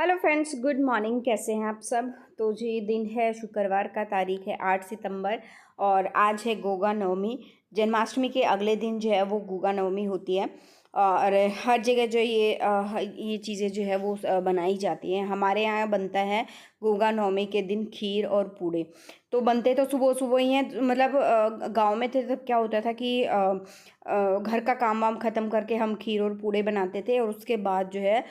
Hello friends, good morning. कैसे हैं आप सब? तो जी दिन है शुक्रवार का, तारीख है 8 सितंबर और आज है गोगा नवमी। जन्माष्टमी के अगले दिन जो है वो गोगा नवमी होती है और हर जगह जो ये चीज़ें जो है वो बनाई जाती हैं। हमारे यहाँ बनता है गोगा नवमी के दिन खीर और पूड़े। तो बनते तो सुबह सुबह ही हैं, मतलब गांव में थे तब क्या होता था कि घर का काम वाम ख़त्म करके हम खीर और पूड़े बनाते थे और उसके बाद जो है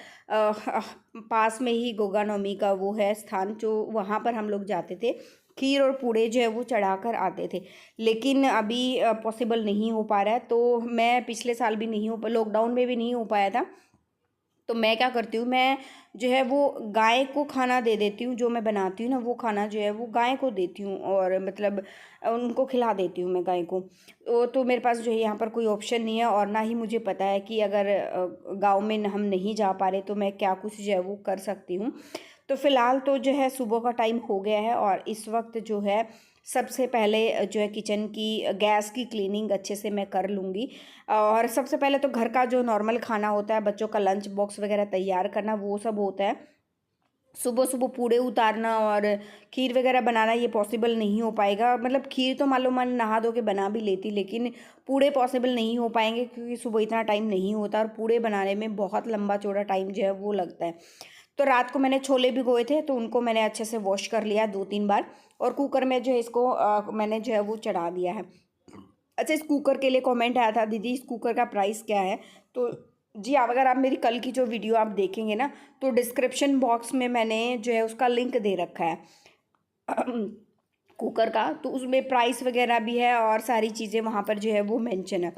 पास में ही गोगा नवमी का वो है स्थान, जो वहाँ पर हम लोग जाते थे, खीर और पूड़े जो है वो चढ़ा कर आते थे। लेकिन अभी पॉसिबल नहीं हो पा रहा है। तो मैं पिछले साल भी नहीं हो, लॉकडाउन में भी नहीं हो पाया था। तो मैं क्या करती हूँ, मैं जो है वो गाय को खाना दे देती हूँ। जो मैं बनाती हूँ ना वो खाना जो है वो गाय को देती हूँ और मतलब उनको खिला देती हूँ मैं गाय को। तो मेरे पास जो है यहाँ पर कोई ऑप्शन नहीं है और ना ही मुझे पता है कि अगर गाँव में हम नहीं जा पा रहे तो मैं क्या कुछ जो है वो कर सकती हूँ। तो फ़िलहाल तो जो है सुबह का टाइम हो गया है और इस वक्त जो है सबसे पहले जो है किचन की गैस की क्लीनिंग अच्छे से मैं कर लूँगी। और सबसे पहले तो घर का जो नॉर्मल खाना होता है, बच्चों का लंच बॉक्स वगैरह तैयार करना, वो सब होता है। सुबह सुबह पूड़े उतारना और खीर वगैरह बनाना ये पॉसिबल नहीं हो पाएगा। मतलब खीर तो मान लो मैं नहा धो के बना भी लेती, लेकिन पूड़े पॉसिबल नहीं हो पाएंगे क्योंकि सुबह इतना टाइम नहीं होता और पूड़े बनाने में बहुत लंबा चौड़ा टाइम जो है वो लगता है। तो रात को मैंने छोले भिगोए थे तो उनको मैंने अच्छे से वॉश कर लिया 2-3 बार और कुकर में जो है इसको मैंने जो है वो चढ़ा दिया है। अच्छा, इस कुकर के लिए कमेंट आया था, दीदी इस कुकर का प्राइस क्या है? तो जी आप अगर आप मेरी कल की जो वीडियो आप देखेंगे ना तो डिस्क्रिप्शन बॉक्स में मैंने जो है उसका लिंक दे रखा है कुकर का। तो उसमें प्राइस वगैरह भी है और सारी चीज़ें वहाँ पर जो है वो मेंशन है।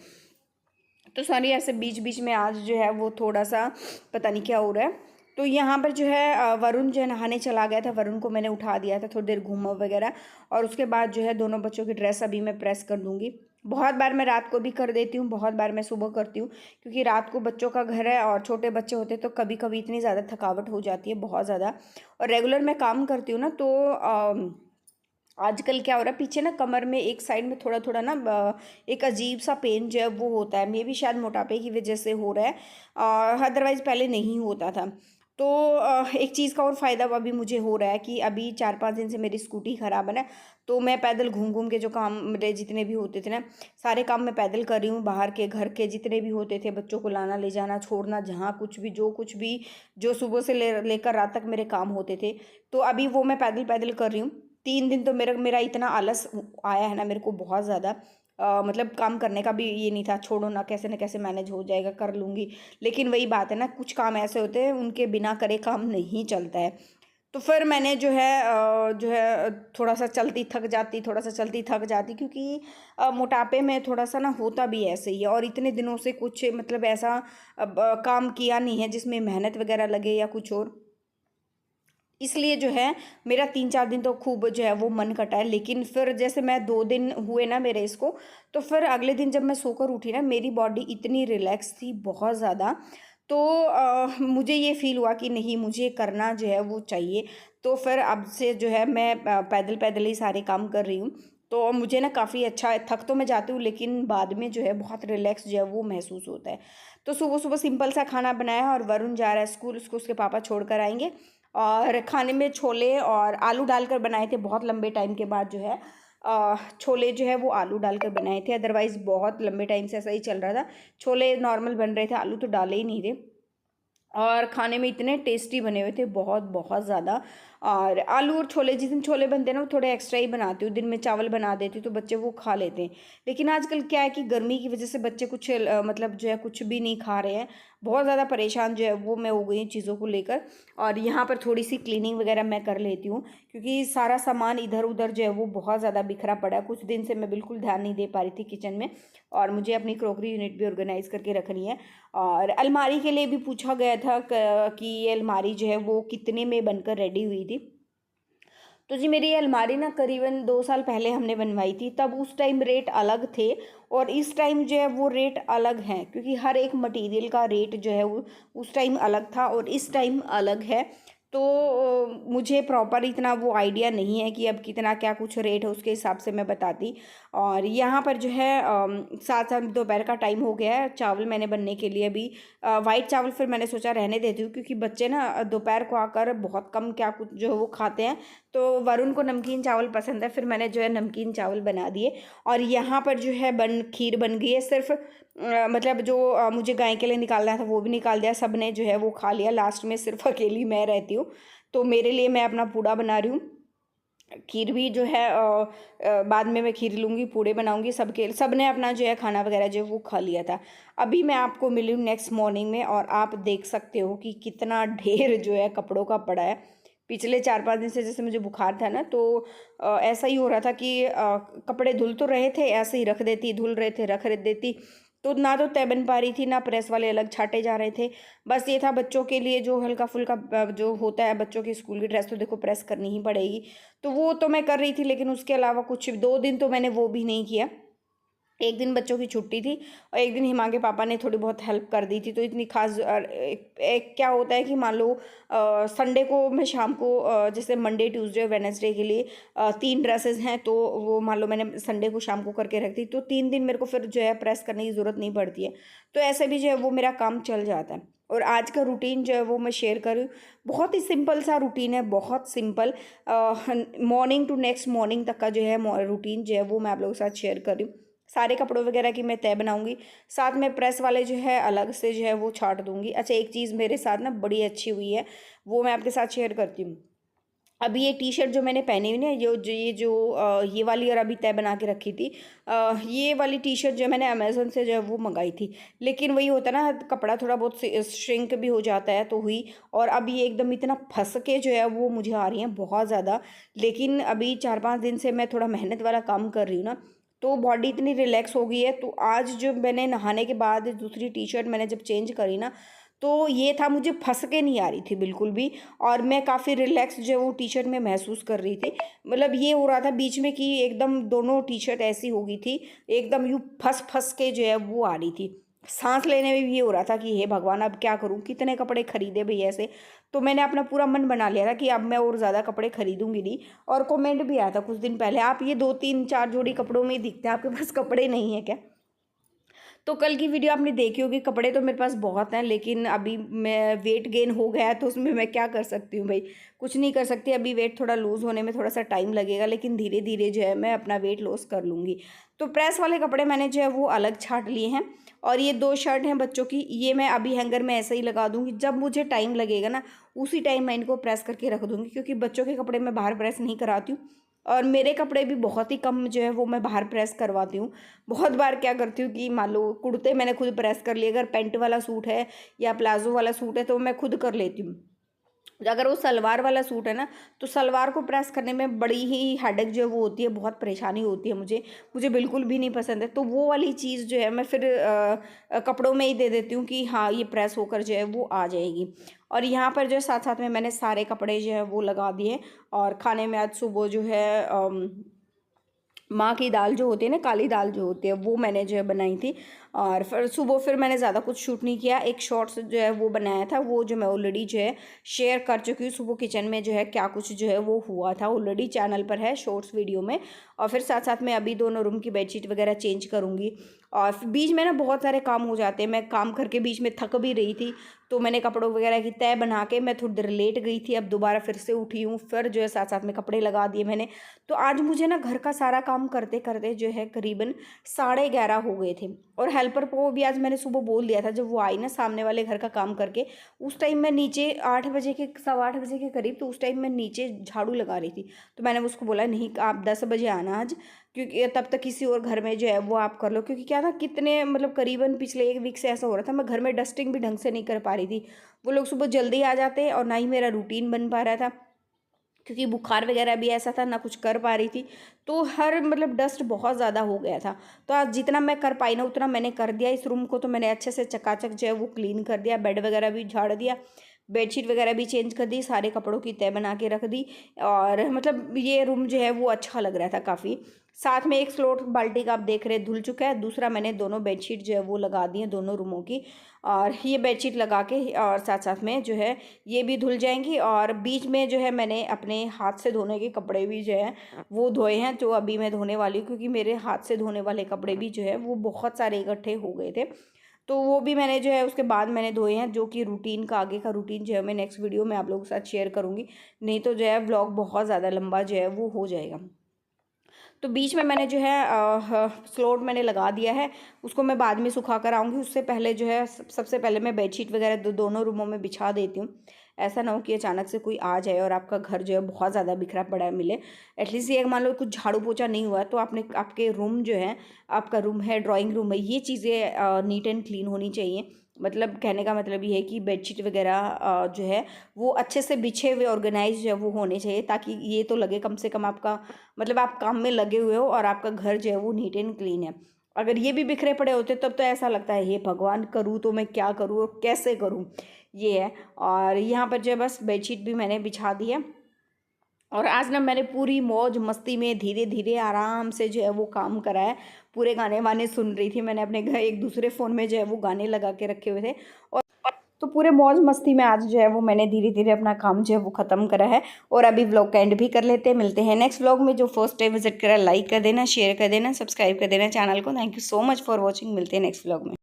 तो सॉरी, ऐसे बीच बीच में आज जो है वो थोड़ा सा पता नहीं क्या हो रहा है। तो यहाँ पर जो है वरुण जो है नहाने चला गया था, वरुण को मैंने उठा दिया था, थोड़ी देर घूमा वगैरह और उसके बाद जो है दोनों बच्चों की ड्रेस अभी मैं प्रेस कर दूँगी। बहुत बार मैं रात को भी कर देती हूँ, बहुत बार मैं सुबह करती हूँ क्योंकि रात को बच्चों का घर है और छोटे बच्चे होते हैं तो कभी कभी इतनी ज़्यादा थकावट हो जाती है, बहुत ज़्यादा। और रेगुलर मैं काम करती हूँ ना तो आजकल क्या हो रहा है, पीछे ना कमर में एक साइड में थोड़ा थोड़ा ना एक अजीब सा पेन जो है वो होता है। मे भी शायद मोटापे की वजह से हो रहा है और अदरवाइज़ पहले नहीं होता था। तो एक चीज़ का और फ़ायदा अभी मुझे हो रहा है कि अभी 4-5 दिन से मेरी स्कूटी ख़राब है ना, तो मैं पैदल घूम घूम के जो काम मेरे जितने भी होते थे ना, सारे काम मैं पैदल कर रही हूँ। बाहर के घर के जितने भी होते थे, बच्चों को लाना ले जाना छोड़ना, जहाँ कुछ भी जो कुछ भी जो सुबह से लेकर रात तक मेरे काम होते थे, तो अभी वो मैं पैदल पैदल कर रही हूँ। 3 दिन तो मेरा मेरा इतना आलस आया है ना मेरे को, बहुत ज़्यादा मतलब काम करने का भी ये नहीं था, छोड़ो ना कैसे मैनेज हो जाएगा, कर लूँगी। लेकिन वही बात है ना, कुछ काम ऐसे होते हैं उनके बिना करे काम नहीं चलता है। तो फिर मैंने जो है थोड़ा सा चलती थक जाती, थोड़ा सा चलती थक जाती क्योंकि मोटापे में थोड़ा सा ना होता भी ऐसे ही है और इतने दिनों से कुछ मतलब ऐसा काम किया नहीं है जिसमें मेहनत वगैरह लगे या कुछ और। इसलिए जो है मेरा 3-4 दिन तो खूब जो है वो मन कटा है। लेकिन फिर जैसे मैं 2 दिन हुए ना मेरे इसको, तो फिर अगले दिन जब मैं सोकर उठी ना, मेरी बॉडी इतनी रिलैक्स थी बहुत ज़्यादा। तो मुझे ये फ़ील हुआ कि नहीं, मुझे करना जो है वो चाहिए। तो फिर अब से जो है मैं पैदल पैदल ही सारे काम कर रही हूँ। तो मुझे ना काफ़ी अच्छा, थक तो मैं जाती हूँ लेकिन बाद में जो है बहुत रिलैक्स जो है वो महसूस होता है। तो सुबह सुबह सिंपल सा खाना बनाया है और वरुण जा रहा है स्कूल, उसको उसके पापा छोड़ कर आएंगे। और खाने में छोले और आलू डालकर बनाए थे, बहुत लंबे टाइम के बाद जो है छोले जो है वो आलू डालकर बनाए थे। अदरवाइज़ बहुत लंबे टाइम से ऐसा ही चल रहा था, छोले नॉर्मल बन रहे थे, आलू तो डाले ही नहीं थे। और खाने में इतने टेस्टी बने हुए थे, बहुत बहुत ज़्यादा। और आलू और छोले, जिस दिन छोले बनते हैं ना वो थोड़े एक्स्ट्रा ही बनाती हूँ, दिन में चावल बना देती हूँ तो बच्चे वो खा लेते हैं। लेकिन आजकल क्या है कि गर्मी की वजह से बच्चे कुछ मतलब जो है कुछ भी नहीं खा रहे हैं। बहुत ज़्यादा परेशान जो है वो मैं हो गई हूँ चीज़ों को लेकर। और यहाँ पर थोड़ी सी क्लीनिंग वगैरह मैं कर लेती हूँ क्योंकि सारा सामान इधर उधर जो है वो बहुत ज़्यादा बिखरा पड़ा है। कुछ दिन से मैं बिल्कुल ध्यान नहीं दे पा रही थी किचन में और मुझे अपनी क्रॉकरी यूनिट भी ऑर्गेनाइज़ करके रखनी है। और अलमारी के लिए भी पूछा गया था कि ये अलमारी जो है वो कितने में बनकर रेडी हुई थी। तो जी मेरी ये अलमारी ना करीबन 2 साल पहले हमने बनवाई थी, तब उस टाइम रेट अलग थे और इस टाइम जो है वो रेट अलग हैं क्योंकि हर एक मटेरियल का रेट जो है वो उस टाइम अलग था और इस टाइम अलग है। तो मुझे प्रॉपर इतना वो आइडिया नहीं है कि अब कितना क्या कुछ रेट है, उसके हिसाब से मैं बताती। और यहाँ पर जो है साथ साथ दोपहर का टाइम हो गया है, चावल मैंने बनने के लिए अभी वाइट चावल फिर मैंने सोचा रहने देती हूँ, क्योंकि बच्चे ना दोपहर को आकर बहुत कम क्या कुछ जो है वो खाते हैं। तो वरुण को नमकीन चावल पसंद है, फिर मैंने जो है नमकीन चावल बना दिए। और यहाँ पर जो है खीर बन गई है। सिर्फ मतलब जो मुझे गाय के लिए निकालना था वो भी निकाल दिया, सब ने जो है वो खा लिया। लास्ट में सिर्फ अकेली मैं रहती हूँ, तो मेरे लिए मैं अपना पूड़ा बना रही हूँ। खीर भी जो है बाद में मैं खीर लूँगी, पूड़े बनाऊँगी। सब ने अपना जो है खाना वगैरह जो है वो खा लिया था। अभी मैं आपको मिली हूँ नेक्स्ट मॉर्निंग में, और आप देख सकते हो कि कितना ढेर जो है कपड़ों का पड़ा है। पिछले 4-5 दिन से जैसे मुझे बुखार था ना, तो ऐसा ही हो रहा था कि कपड़े धुल तो रहे थे, ऐसे ही रख देती, धुल रहे थे रख देती। तो ना तो तय बन पा रही थी, ना प्रेस वाले अलग छाटे जा रहे थे। बस ये था बच्चों के लिए जो हल्का फुल्का जो होता है, बच्चों की स्कूल की ड्रेस तो देखो प्रेस करनी ही पड़ेगी, तो वो तो मैं कर रही थी। लेकिन उसके अलावा कुछ 2 दिन तो मैंने वो भी नहीं किया। एक दिन बच्चों की छुट्टी थी और एक दिन हिमा के पापा ने थोड़ी बहुत हेल्प कर दी थी। तो इतनी खास एक क्या होता है कि मान लो संडे को मैं शाम को जैसे मंडे ट्यूसडे वेडनेसडे के लिए 3 ड्रेसेस हैं, तो वो मान लो मैंने संडे को शाम को करके रख दी, तो 3 दिन मेरे को फिर जो है प्रेस करने की ज़रूरत नहीं पड़ती है। तो ऐसे भी जो है वो मेरा काम चल जाता है। और आज का रूटीन जो है वो मैं शेयर करूँ, बहुत ही सिंपल सा रूटीन है, बहुत simple. Morning to next morning तक का जो है रूटीन जो है वो मैं आप लोगों के साथ शेयर कर रही हूँ। सारे कपड़ों वगैरह की मैं तय बनाऊंगी, साथ में प्रेस वाले जो है अलग से जो है वो छाट दूंगी। अच्छा, एक चीज़ मेरे साथ ना बड़ी अच्छी हुई है, वो मैं आपके साथ शेयर करती हूँ। अभी ये टी शर्ट जो मैंने पहनी हुई ना, ये वाली, और अभी तय बना के रखी थी। ये वाली टी शर्ट जो मैंने अमेज़न से जो है वो मंगाई थी, लेकिन वही होता ना, कपड़ा थोड़ा बहुत श्रिंक भी हो जाता है, तो हुई। और अब ये एकदम इतना फंस के जो है वो मुझे आ रही हैं बहुत ज़्यादा। लेकिन अभी 4-5 दिन से मैं थोड़ा मेहनत वाला काम कर रही हूँ ना, तो बॉडी इतनी रिलैक्स हो गई है। तो आज जो मैंने नहाने के बाद दूसरी टी शर्ट मैंने जब चेंज करी ना, तो ये था, मुझे फंस के नहीं आ रही थी बिल्कुल भी, और मैं काफ़ी रिलैक्स जो है वो टी शर्ट में महसूस कर रही थी। मतलब ये हो रहा था बीच में कि एकदम दोनों टी शर्ट ऐसी हो गई थी, एकदम यूँ फंस फंस के जो है वो आ रही थी। सांस लेने में भी ये हो रहा था कि हे भगवान, अब क्या करूँ, कितने कपड़े खरीदे भैया ऐसे। तो मैंने अपना पूरा मन बना लिया था कि अब मैं और ज़्यादा कपड़े खरीदूंगी नहीं। और कमेंट भी आया था कुछ दिन पहले, आप ये 2-3-4 जोड़ी कपड़ों में ही दिखते हैं, आपके पास कपड़े नहीं है क्या। तो कल की वीडियो आपने देखी होगी, कपड़े तो मेरे पास बहुत हैं, लेकिन अभी मैं वेट गेन हो गया है, तो उसमें मैं क्या कर सकती हूँ भाई, कुछ नहीं कर सकती। अभी वेट थोड़ा लूज़ होने में थोड़ा सा टाइम लगेगा, लेकिन धीरे धीरे जो है मैं अपना वेट लॉस कर लूँगी। तो प्रेस वाले कपड़े मैंने जो है वो अलग छाट लिए हैं। और ये 2 शर्ट हैं बच्चों की, ये मैं अभी हैंगर में ऐसे ही लगा दूँगी, जब मुझे टाइम लगेगा ना उसी टाइम मैं इनको प्रेस करके रख दूँगी, क्योंकि बच्चों के कपड़े मैं बाहर प्रेस नहीं कराती हूँ। और मेरे कपड़े भी बहुत ही कम जो है वो मैं बाहर प्रेस करवाती हूँ। बहुत बार क्या करती हूँ कि मान लो कुर्ते मैंने खुद प्रेस कर लिए, अगर पैंट वाला सूट है या प्लाजो वाला सूट है तो मैं खुद कर लेती हूँ। अगर वो सलवार वाला सूट है ना, तो सलवार को प्रेस करने में बड़ी ही हेडेक जो है वो होती है, बहुत परेशानी होती है मुझे, मुझे बिल्कुल भी नहीं पसंद है। तो वो वाली चीज़ जो है मैं फिर कपड़ों में ही दे देती हूँ कि हाँ ये प्रेस होकर जो है वो आ जाएगी। और यहाँ पर जो है साथ साथ में मैंने सारे कपड़े जो है वो लगा दिए। और खाने में आज सुबह जो है माँ की दाल जो होती है ना, काली दाल जो होती है, वो मैंने जो है बनाई थी। और फिर सुबह फिर मैंने ज़्यादा कुछ शूट नहीं किया, एक शॉर्ट्स जो है वो बनाया था, वो जो मैं ऑलरेडी जो है शेयर कर चुकी हूँ। सुबह किचन में जो है क्या कुछ जो है वो हुआ था, ऑलरेडी चैनल पर है शॉर्ट्स वीडियो में। और फिर साथ साथ में अभी दोनों रूम की बेडशीट वगैरह चेंज करूँगी। और बीच में ना बहुत सारे काम हो जाते हैं, मैं काम करके बीच में थक भी रही थी, तो मैंने कपड़ों वगैरह की तय बना के मैं थोड़ी देर लेट गई थी। अब दोबारा फिर से उठी हूँ, फिर जो है साथ साथ में कपड़े लगा दिए मैंने। तो आज मुझे ना घर का सारा काम करते करते जो है करीबन 11:30 हो गए थे। और हेल्पर को भी आज मैंने सुबह बोल दिया था, जब वो आई ना सामने वाले घर का काम करके, उस टाइम मैं नीचे 8 बजे के 8:15 बजे के करीब, तो उस टाइम मैं नीचे झाड़ू लगा रही थी। तो मैंने उसको बोला नहीं, आप 10 बजे आना आज, क्योंकि तब तक किसी और घर में जो है वो आप कर लो। क्योंकि क्या था, कितने मतलब करीबन पिछले 1 वीक से ऐसा हो रहा था, मैं घर में डस्टिंग भी ढंग से नहीं कर पा रही थी। वो लोग सुबह जल्दी आ जाते और ना ही मेरा रूटीन बन पा रहा था, क्योंकि बुखार वगैरह भी ऐसा था, ना कुछ कर पा रही थी। तो हर मतलब डस्ट बहुत ज़्यादा हो गया था। तो आज जितना मैं कर पाई ना उतना मैंने कर दिया। इस रूम को तो मैंने अच्छे से चकाचक जो है वो क्लीन कर दिया, बेड वगैरह भी झाड़ दिया। बेडशीट वगैरह भी चेंज कर दी, सारे कपड़ों की तह बना के रख दी। और मतलब ये रूम जो है वो अच्छा लग रहा था काफ़ी। साथ में एक स्लोट बाल्टी का आप देख रहे धुल चुका है, दूसरा मैंने दोनों बेडशीट जो है वो लगा दी हैं दोनों रूमों की। और ये बेडशीट लगा के और साथ साथ में जो है ये भी धुल जाएंगी। और बीच में जो है मैंने अपने हाथ से धोने के कपड़े भी जो है वो धोए हैं, जो अभी मैं धोने वाली हूँ, क्योंकि मेरे हाथ से धोने वाले कपड़े भी जो है वो बहुत सारे इकट्ठे हो गए थे। तो वो भी मैंने जो है उसके बाद मैंने धोए हैं, जो कि रूटीन का आगे का रूटीन जो है मैं नेक्स्ट वीडियो में आप लोगों के साथ शेयर करूँगी। नहीं तो जो है व्लॉग बहुत ज़्यादा लंबा जो है वो हो जाएगा। तो बीच में मैंने जो है स्लोट मैंने लगा दिया है, उसको मैं बाद में सुखा कर आऊँगी। उससे पहले जो है सबसे पहले मैं बेडशीट वगैरह दोनों रूमों में बिछा देती हूँ। ऐसा ना हो कि अचानक से कोई आ जाए और आपका घर जो है बहुत ज़्यादा बिखरा पड़ा है मिले। एटलीस्ट ये मान लो कुछ झाड़ू पोछा नहीं हुआ तो आपने आपके रूम जो है, आपका रूम है, ड्राइंग रूम है, ये चीज़ें नीट एंड क्लीन होनी चाहिए। मतलब कहने का मतलब ये है कि बेडशीट वगैरह जो है वो अच्छे से बिछे हुए ऑर्गेनाइज जो है वो होने चाहिए, ताकि ये तो लगे कम से कम आपका मतलब आप काम में लगे हुए हो और आपका घर जो है वो नीट एंड क्लीन है। अगर ये भी बिखरे पड़े होते तब तो ऐसा लगता है हे भगवान, करूँ तो मैं क्या करूँ और कैसे करूँ, ये है। और यहाँ पर जो है बस बेडशीट भी मैंने बिछा दी है। और आज ना मैंने पूरी मौज मस्ती में धीरे धीरे आराम से जो है वो काम करा है। पूरे गाने वाने सुन रही थी मैंने अपने घर, एक दूसरे फ़ोन में जो है वो गाने लगा के रखे हुए थे। और तो पूरे मौज मस्ती में आज जो है वो मैंने धीरे धीरे अपना काम जो है वो ख़त्म करा है। और अभी व्लॉग का एंड भी कर लेते हैं। मिलते हैं नेक्स्ट व्लॉग में। जो फर्स्ट टाइम विजिट करा लाइक कर देना, शेयर कर देना, सब्सक्राइब कर देना चैनल को। Thank you so much for watching. मिलते हैं नेक्स्ट व्लॉग में।